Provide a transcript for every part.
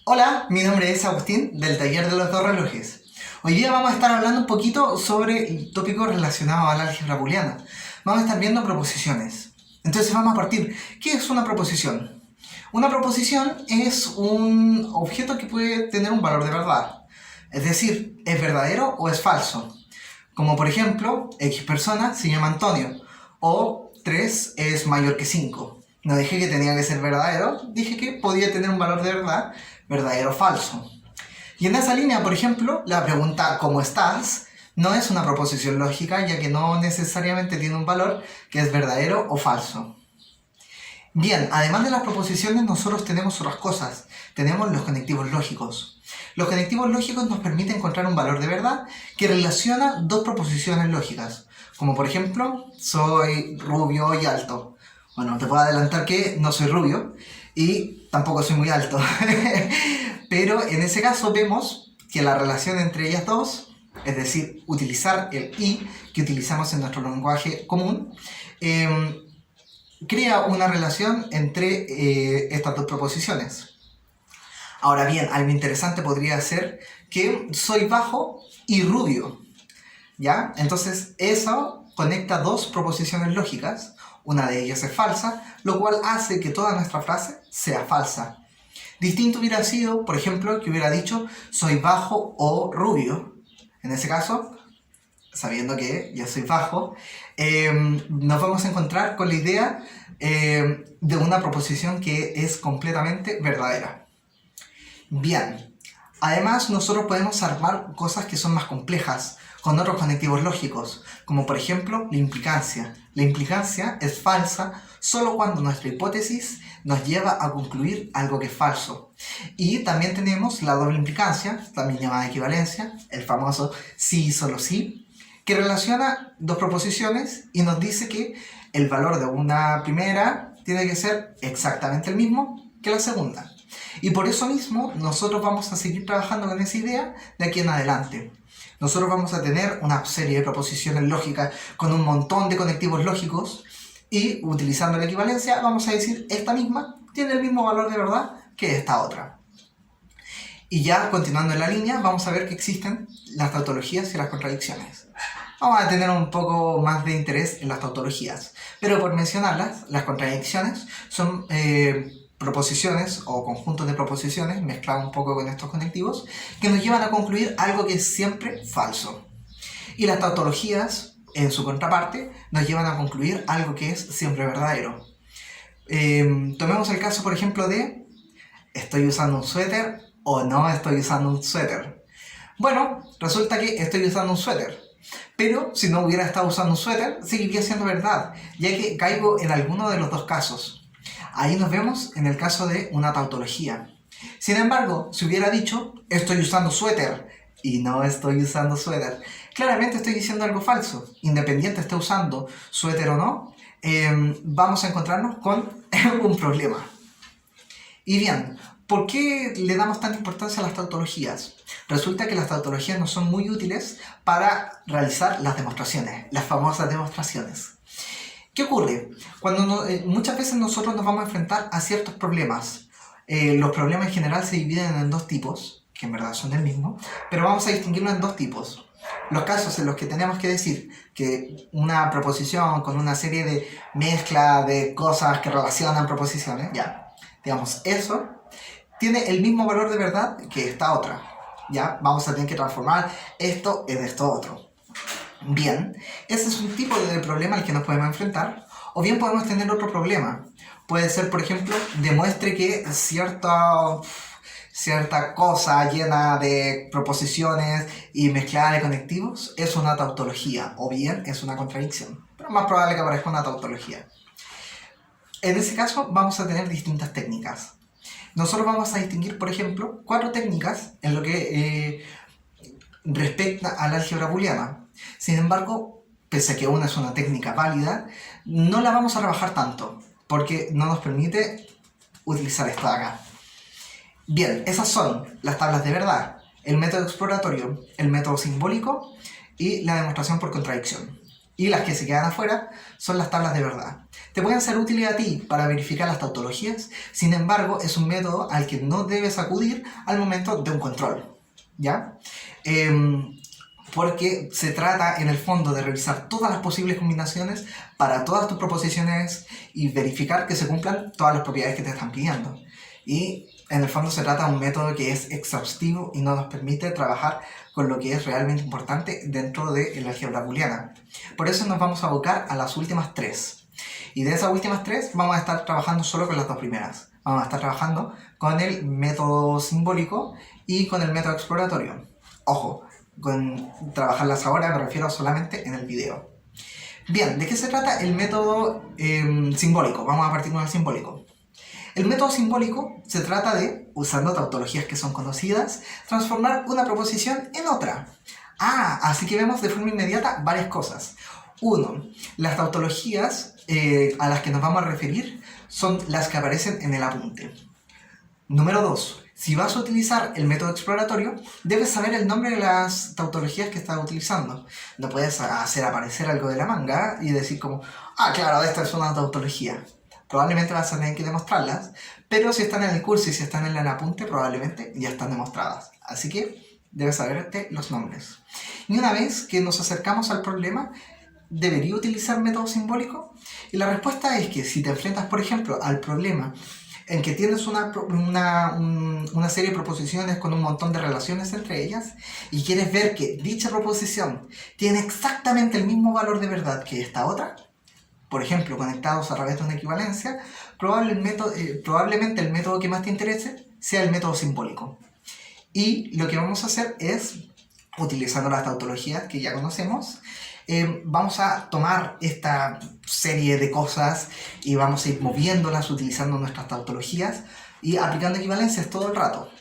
Hola, mi nombre es Agustín del taller de los dos relojes. Hoy día vamos a estar hablando un poquito sobre tópicos relacionados a la álgebra booleana. Vamos a estar viendo proposiciones. Entonces vamos a partir. ¿Qué es una proposición? Una proposición es un objeto que puede tener un valor de verdad. Es decir, ¿es verdadero o es falso? Como por ejemplo, X persona se llama Antonio o 3 es mayor que 5. No dije que tenía que ser verdadero, dije que podía tener un valor de verdad, verdadero o falso. Y en esa línea, por ejemplo, la pregunta ¿cómo estás? No es una proposición lógica, ya que no necesariamente tiene un valor que es verdadero o falso. Bien, además de las proposiciones, nosotros tenemos otras cosas. Tenemos los conectivos lógicos. Los conectivos lógicos nos permiten encontrar un valor de verdad que relaciona dos proposiciones lógicas. Como por ejemplo, soy rubio y alto. Bueno, te puedo adelantar que no soy rubio y tampoco soy muy alto. Pero en ese caso vemos que la relación entre ellas dos, es decir, utilizar el y que utilizamos en nuestro lenguaje común, crea una relación entre estas dos proposiciones. Ahora bien, algo interesante podría ser que soy bajo y rubio, ¿ya? Entonces eso conecta dos proposiciones lógicas, una de ellas es falsa, lo cual hace que toda nuestra frase sea falsa. Distinto hubiera sido, por ejemplo, que hubiera dicho soy bajo o rubio. En ese caso, sabiendo que yo soy bajo, nos vamos a encontrar con la idea de una proposición que es completamente verdadera. Bien, además nosotros podemos armar cosas que son más complejas con otros conectivos lógicos, como por ejemplo la implicancia. La implicancia es falsa solo cuando nuestra hipótesis nos lleva a concluir algo que es falso. Y también tenemos la doble implicancia, también llamada equivalencia, el famoso sí y solo sí, que relaciona dos proposiciones y nos dice que el valor de una primera tiene que ser exactamente el mismo que la segunda. Y por eso mismo nosotros vamos a seguir trabajando con esa idea de aquí en adelante. Nosotros vamos a tener una serie de proposiciones lógicas con un montón de conectivos lógicos y utilizando la equivalencia vamos a decir esta misma tiene el mismo valor de verdad que esta otra. Y ya continuando en la línea vamos a ver que existen las tautologías y las contradicciones. Vamos a tener un poco más de interés en las tautologías, pero por mencionarlas, las contradicciones son proposiciones o conjuntos de proposiciones mezclados un poco con estos conectivos que nos llevan a concluir algo que es siempre falso. Y las tautologías, en su contraparte, nos llevan a concluir algo que es siempre verdadero. Tomemos el caso, por ejemplo, de ¿estoy usando un suéter o no estoy usando un suéter? Bueno, resulta que estoy usando un suéter. Pero si no hubiera estado usando un suéter, seguiría siendo verdad, ya que caigo en alguno de los dos casos. Ahí nos vemos en el caso de una tautología. Sin embargo, si hubiera dicho, estoy usando suéter y no estoy usando suéter, claramente estoy diciendo algo falso. Independiente esté usando suéter o no, vamos a encontrarnos con un problema. Y bien, ¿por qué le damos tanta importancia a las tautologías? Resulta que las tautologías nos son muy útiles para realizar las demostraciones, las famosas demostraciones. ¿Qué ocurre? Cuando muchas veces nosotros nos vamos a enfrentar a ciertos problemas. Los problemas en general se dividen en dos tipos, que en verdad son el mismo, pero vamos a distinguirlos en dos tipos. Los casos en los que tenemos que decir que una proposición con una serie de mezcla de cosas que relacionan proposiciones, ya, digamos, eso tiene el mismo valor de verdad que esta otra. Ya, vamos a tener que transformar esto en esto otro. Bien, ese es un tipo de problema al que nos podemos enfrentar, o bien podemos tener otro problema. Puede ser, por ejemplo, demuestre que cierta cosa llena de proposiciones y mezclada de conectivos es una tautología, o bien es una contradicción. Pero es más probable que aparezca una tautología. En ese caso vamos a tener distintas técnicas. Nosotros vamos a distinguir, por ejemplo, 4 técnicas en lo que respecta a la álgebra booleana. Sin embargo, pese a que una es una técnica válida, no la vamos a trabajar tanto, porque no nos permite utilizar esto de acá. Bien, esas son las tablas de verdad, el método exploratorio, el método simbólico y la demostración por contradicción. Y las que se quedan afuera son las tablas de verdad. Te pueden ser útiles a ti para verificar las tautologías, sin embargo es un método al que no debes acudir al momento de un control, ¿ya? Porque se trata en el fondo de revisar todas las posibles combinaciones para todas tus proposiciones y verificar que se cumplan todas las propiedades que te están pidiendo. Y en el fondo se trata de un método que es exhaustivo y no nos permite trabajar con lo que es realmente importante dentro de la álgebra booleana. Por eso nos vamos a abocar a las últimas tres. Y de esas últimas tres vamos a estar trabajando solo con las dos primeras. Vamos a estar trabajando con el método simbólico y con el método exploratorio. Ojo, con trabajarlas ahora me refiero solamente en el video. Bien, ¿de qué se trata el método simbólico? Vamos a partir con el simbólico. El método simbólico se trata de, usando tautologías que son conocidas, transformar una proposición en otra. Así que vemos de forma inmediata varias cosas. 1. Las tautologías a las que nos vamos a referir son las que aparecen en el apunte. Número 2. Si vas a utilizar el método exploratorio, debes saber el nombre de las tautologías que estás utilizando. No puedes hacer aparecer algo de la manga y decir como, claro, esta es una tautología. Probablemente vas a tener que demostrarlas, pero si están en el curso y si están en el apunte, probablemente ya están demostradas. Así que debes saberte los nombres. Y una vez que nos acercamos al problema, ¿debería utilizar método simbólico? Y la respuesta es que si te enfrentas, por ejemplo, al problema en que tienes una serie de proposiciones con un montón de relaciones entre ellas y quieres ver que dicha proposición tiene exactamente el mismo valor de verdad que esta otra, por ejemplo, conectados a través de una equivalencia, probablemente el método que más te interese sea el método simbólico. Y lo que vamos a hacer es, utilizando las tautologías que ya conocemos, vamos a tomar esta serie de cosas y vamos a ir moviéndolas utilizando nuestras tautologías y aplicando equivalencias todo el rato.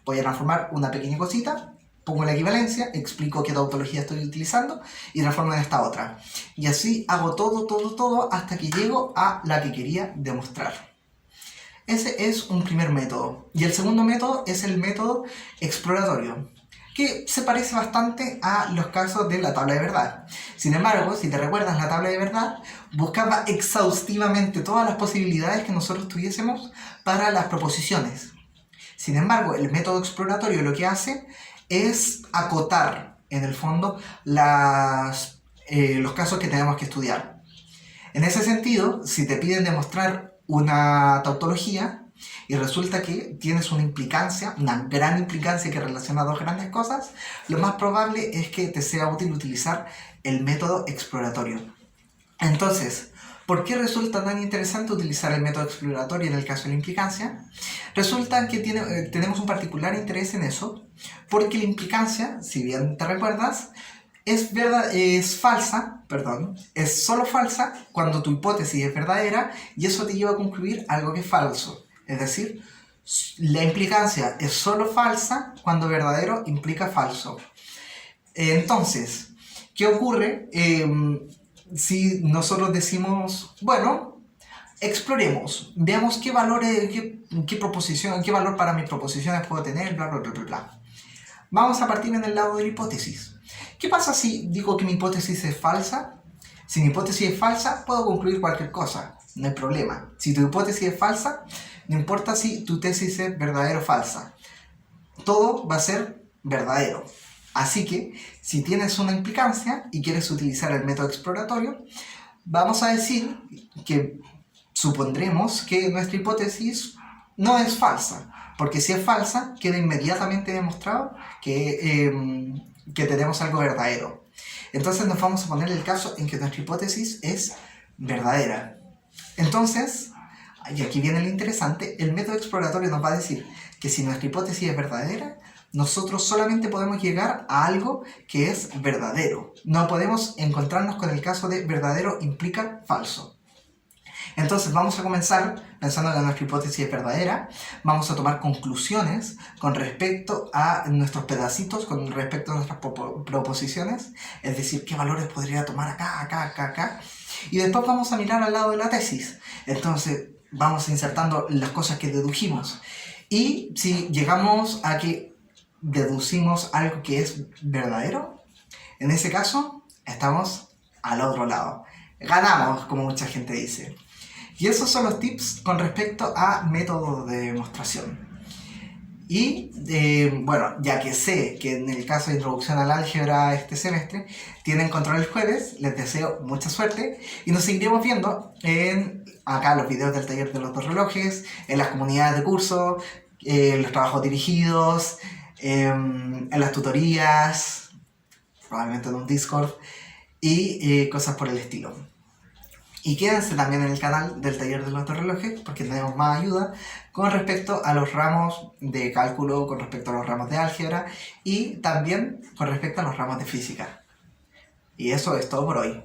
Voy a transformar una pequeña cosita, pongo la equivalencia, explico qué tautología estoy utilizando y transformo en esta otra. Y así hago todo hasta que llego a la que quería demostrar. Ese es un primer método. Y el segundo método es el método exploratorio, que se parece bastante a los casos de la tabla de verdad. Sin embargo, si te recuerdas, la tabla de verdad buscaba exhaustivamente todas las posibilidades que nosotros tuviésemos para las proposiciones. Sin embargo, el método exploratorio lo que hace es acotar, en el fondo, los casos que tenemos que estudiar. En ese sentido, si te piden demostrar una tautología, y resulta que tienes una implicancia, una gran implicancia que relaciona dos grandes cosas, lo más probable es que te sea útil utilizar el método exploratorio. Entonces, ¿por qué resulta tan interesante utilizar el método exploratorio en el caso de la implicancia? Resulta que tenemos un particular interés en eso, porque la implicancia, si bien te recuerdas, es solo falsa cuando tu hipótesis es verdadera y eso te lleva a concluir algo que es falso. Es decir, la implicancia es solo falsa cuando verdadero implica falso. Entonces, ¿qué ocurre si nosotros decimos, bueno, exploremos, veamos qué valores, qué valor para mis proposiciones puedo tener, bla, bla, bla, bla, bla? Vamos a partir en el lado de la hipótesis. ¿Qué pasa si digo que mi hipótesis es falsa? Si mi hipótesis es falsa, puedo concluir cualquier cosa, no hay problema. Si tu hipótesis es falsa, no importa si tu tesis es verdadera o falsa. Todo va a ser verdadero. Así que, si tienes una implicancia y quieres utilizar el método exploratorio, vamos a decir que supondremos que nuestra hipótesis no es falsa. Porque si es falsa, queda inmediatamente demostrado que tenemos algo verdadero. Entonces nos vamos a poner el caso en que nuestra hipótesis es verdadera. Entonces, y aquí viene lo interesante, el método exploratorio nos va a decir que si nuestra hipótesis es verdadera, nosotros solamente podemos llegar a algo que es verdadero. No podemos encontrarnos con el caso de verdadero implica falso. Entonces vamos a comenzar pensando que nuestra hipótesis es verdadera, vamos a tomar conclusiones con respecto a nuestros pedacitos, con respecto a nuestras proposiciones, es decir, qué valores podría tomar acá, y después vamos a mirar al lado de la tesis. Entonces vamos insertando las cosas que dedujimos, y si llegamos a que deducimos algo que es verdadero, en ese caso estamos al otro lado. Ganamos, como mucha gente dice. Y esos son los tips con respecto a métodos de demostración. Y bueno, ya que sé que en el caso de introducción al álgebra este semestre tienen control el jueves, les deseo mucha suerte y nos seguiremos viendo en acá los videos del taller de los dos relojes, en las comunidades de curso, en los trabajos dirigidos, en las tutorías, probablemente en un Discord y cosas por el estilo. Y quédense también en el canal del taller de los dos relojes porque tenemos más ayuda con respecto a los ramos de cálculo, con respecto a los ramos de álgebra y también con respecto a los ramos de física. Y eso es todo por hoy.